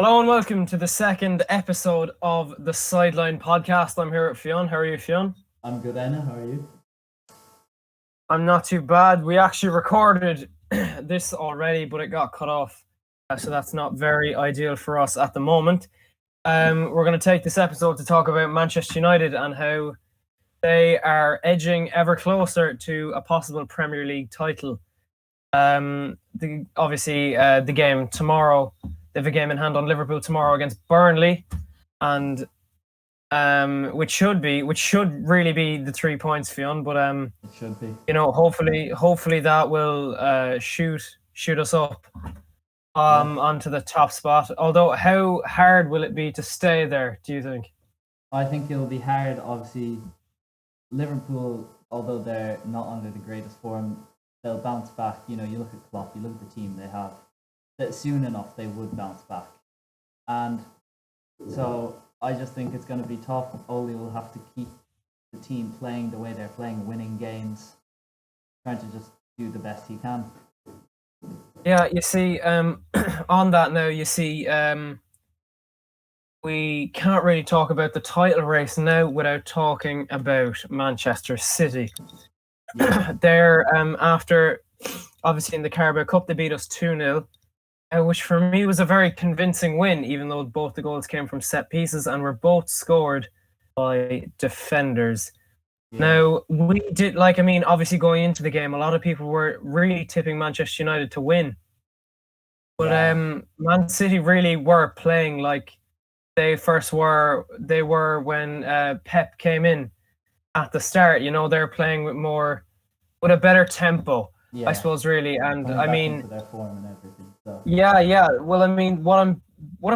Hello and welcome to the second episode of the Sideline podcast. I'm here with Fionn. How are you, Fionn? I'm good, Anna. How are you? I'm not too bad. We actually recorded this already, but it got cut off. So that's not very ideal for us at the moment. We're going to take this episode to talk about Manchester United and how they are edging ever closer to a possible Premier League title. The game tomorrow. They have a game in hand on Liverpool tomorrow against Burnley, and which should really be the 3 points, Fionn. But It should be. hopefully that will shoot us up onto the top spot. Although, how hard will it be to stay there? Do you think? I think it'll be hard. Obviously, Liverpool, although they're not under the greatest form, they'll bounce back. You look at Klopp, you look at the team they have. That soon enough they would bounce back, and so I just think it's going to be tough. Ole will have to keep the team playing the way they're playing, winning games, trying to just do the best he can. Yeah, you see, on that now, we can't really talk about the title race now without talking about Manchester City. Yeah. They're after, obviously, in the Carabao Cup, they beat us 2-0, which for me was a very convincing win, even though both the goals came from set pieces and were both scored by defenders. Yeah. Now, we did, obviously going into the game, a lot of people were really tipping Manchester United to win. But Man City really were playing like they were when Pep came in at the start. They're playing with a better tempo, I suppose, really. And Coming back into their form and everything. So. Yeah. Well, I mean, what I'm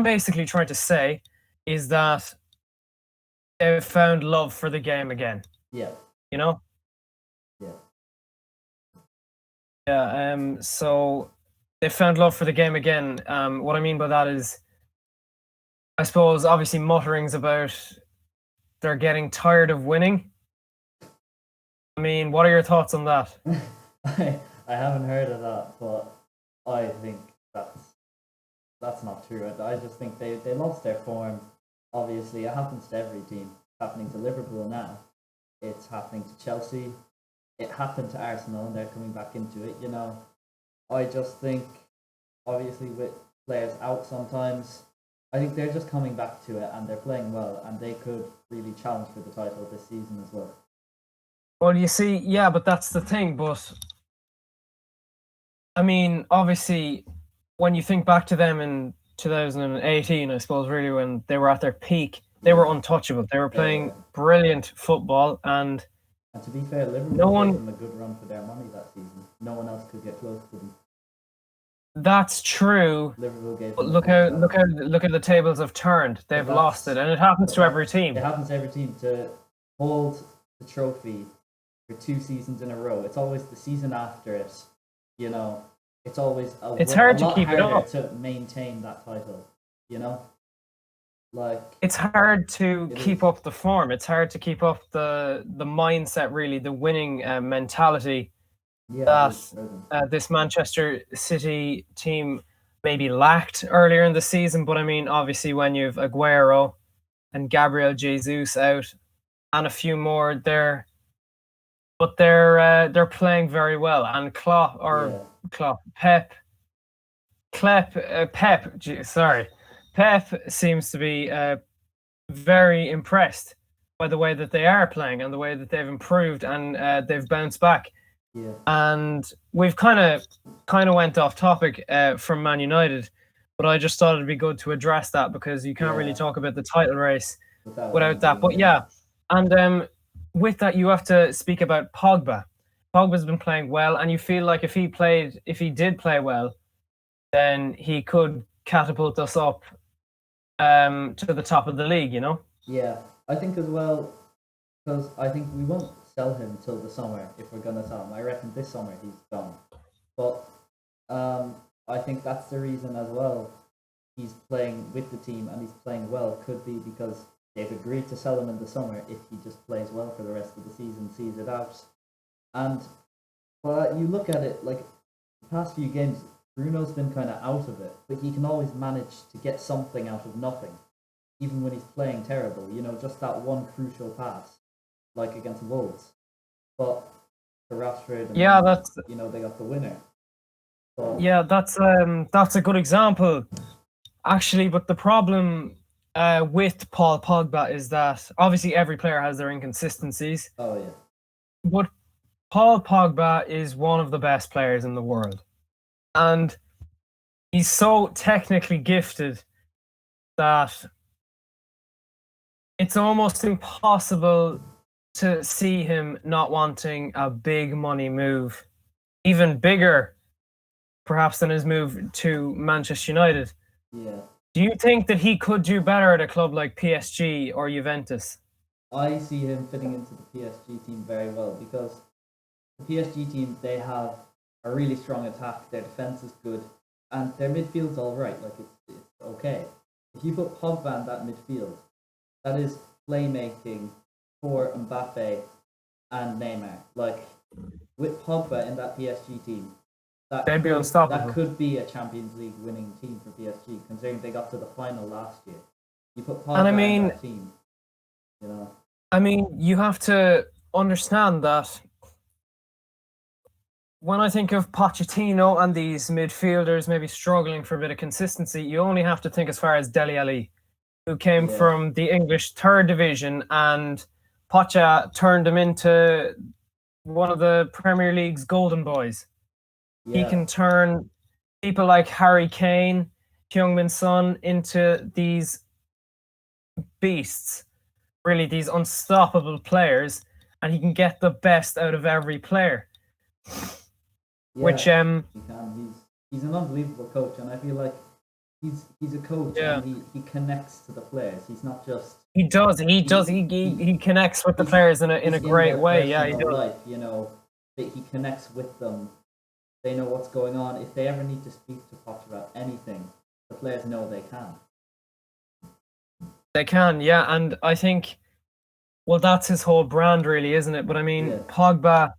basically trying to say is that they've found love for the game again. Yeah. Yeah. So they found love for the game again. What I mean by that is, I suppose, obviously mutterings about they're getting tired of winning. I mean, what are your thoughts on that? I haven't heard of that, but I think that's not true. I just think they lost their form. Obviously, it happens to every team. It's happening to Liverpool now. It's happening to Chelsea. It happened to Arsenal, and they're coming back into it. I just think, obviously, with players out sometimes, I think they're just coming back to it, and they're playing well, and they could really challenge for the title this season as well. Well, you see, yeah, but that's the thing. But I mean, obviously, when you think back to them in 2018, I suppose, really, when they were at their peak, they were untouchable. They were playing brilliant football, and to be fair, Liverpool gave them a good run for their money that season. No one else could get close to them. That's true. Liverpool gave but look at the tables have turned. They've lost it, and it happens to every team. It happens to every team to hold the trophy for 2 seasons in a row. It's always the season after it. It's always it's hard to keep it up to maintain that title. It's hard to keep up the form. It's hard to keep up the mindset, really, the winning mentality that this Manchester City team maybe lacked earlier in the season. But I mean, obviously, when you've Aguero and Gabriel Jesus out and a few more there, but they're playing very well. And Pep seems to be very impressed by the way that they are playing and the way that they've improved and they've bounced back. Yeah. And we've kind of went off topic from Man United, but I just thought it'd be good to address that because you can't really talk about the title race without that. But yeah, and with that, you have to speak about Pogba. Pogba's been playing well, and you feel like if he did play well, then he could catapult us up to the top of the league, Yeah, I think as well, because I think we won't sell him till the summer if we're going to sell him. I reckon this summer he's gone. But I think that's the reason as well he's playing with the team and he's playing well. Could be because they've agreed to sell him in the summer if he just plays well for the rest of the season, sees it out. But you look at it, like, the past few games, Bruno's been kind of out of it, but he can always manage to get something out of nothing, even when he's playing terrible. Just that one crucial pass, like against Wolves. But to Rashford, and Yeah, that's they got the winner. But, yeah, that's a good example, actually. But the problem with Paul Pogba is that obviously every player has their inconsistencies. Oh yeah. But Paul Pogba is one of the best players in the world. And he's so technically gifted that it's almost impossible to see him not wanting a big money move, even bigger, perhaps, than his move to Manchester United. Yeah. Do you think that he could do better at a club like PSG or Juventus? I see him fitting into the PSG team very well because the PSG team, they have a really strong attack. Their defense is good, and their midfield's all right. Like it's okay. If you put Pogba in that midfield, that is playmaking for Mbappe and Neymar. Like with Pogba in that PSG team, They'd be unstoppable. that could be a Champions League winning team for PSG, considering they got to the final last year. You put Pogba in that team, I mean, you have to understand that when I think of Pochettino and these midfielders maybe struggling for a bit of consistency, you only have to think as far as Dele Alli, who came from the English third division, and Pocha turned him into one of the Premier League's golden boys. Yeah. He can turn people like Harry Kane, Heung-min Son into these beasts, really these unstoppable players, and he can get the best out of every player. Which he can. He's an unbelievable coach, and I feel like he's a coach and he connects to the players. He's not just he connects with the players in a great way. Yeah, he does. Life, that he connects with them. They know what's going on. If they ever need to speak to Poch about anything, the players know they can. They can, yeah, and I think, well, that's his whole brand, really, isn't it? But I mean, Pogba,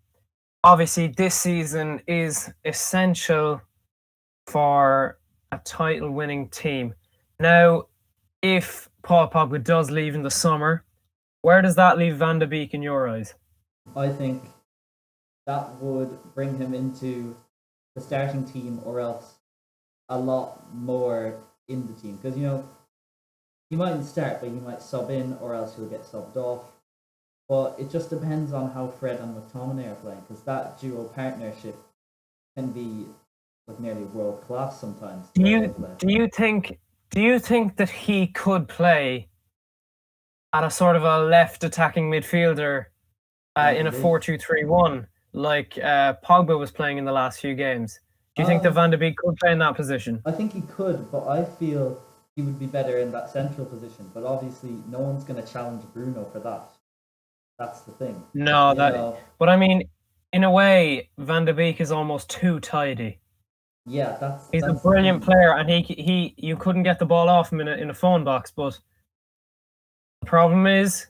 obviously, this season is essential for a title-winning team. Now, if Paul Pogba does leave in the summer, where does that leave Van de Beek in your eyes? I think that would bring him into the starting team, or else a lot more in the team. Because, he mightn't start, but he might sub in, or else he'll get subbed off. But it just depends on how Fred and McTominay are playing, because that duo partnership can be like nearly world class sometimes. Do you think that he could play at a sort of a left attacking midfielder in a 4-2-3-1 like Pogba was playing in the last few games? Do you think that Van de Beek could play in that position? I think he could, but I feel he would be better in that central position. But obviously, no one's going to challenge Bruno for that. That's the thing. No, but I mean, in a way, Van de Beek is almost too tidy. Yeah, he's a brilliant player, and you couldn't get the ball off him in a phone box. But the problem is,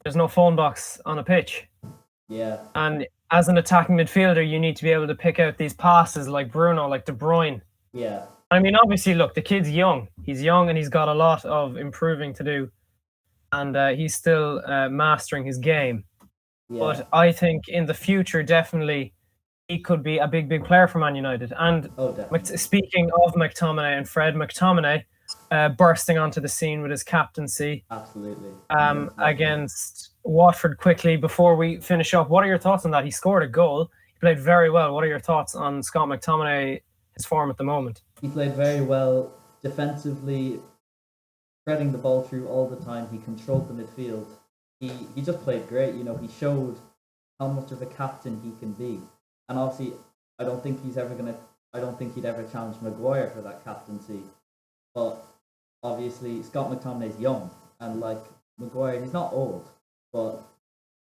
there's no phone box on a pitch. Yeah. And as an attacking midfielder, you need to be able to pick out these passes like Bruno, like De Bruyne. Yeah. I mean, obviously, look, the kid's young. He's young, and he's got a lot of improving to do. And he's still mastering his game. Yeah. But I think in the future, definitely, he could be a big player for Man United. And speaking of McTominay and Fred, McTominay bursting onto the scene with his captaincy. Absolutely. Against Watford quickly before we finish up. What are your thoughts on that? He scored a goal. He played very well. What are your thoughts on Scott McTominay, his form at the moment? He played very well defensively, spreading the ball through all the time. He controlled the midfield. He just played great. He showed how much of a captain he can be. And obviously, I don't think he'd ever challenge Maguire for that captaincy. But obviously, Scott McTominay's young, and like Maguire, he's not old. But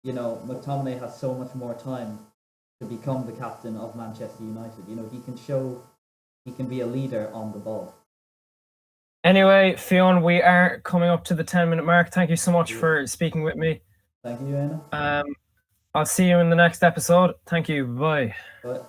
McTominay has so much more time to become the captain of Manchester United. He can be a leader on the ball. Anyway, Fionn, we are coming up to the 10-minute mark. Thank you so much for speaking with me. Thank you, Anna. I'll see you in the next episode. Thank you. Bye. Bye.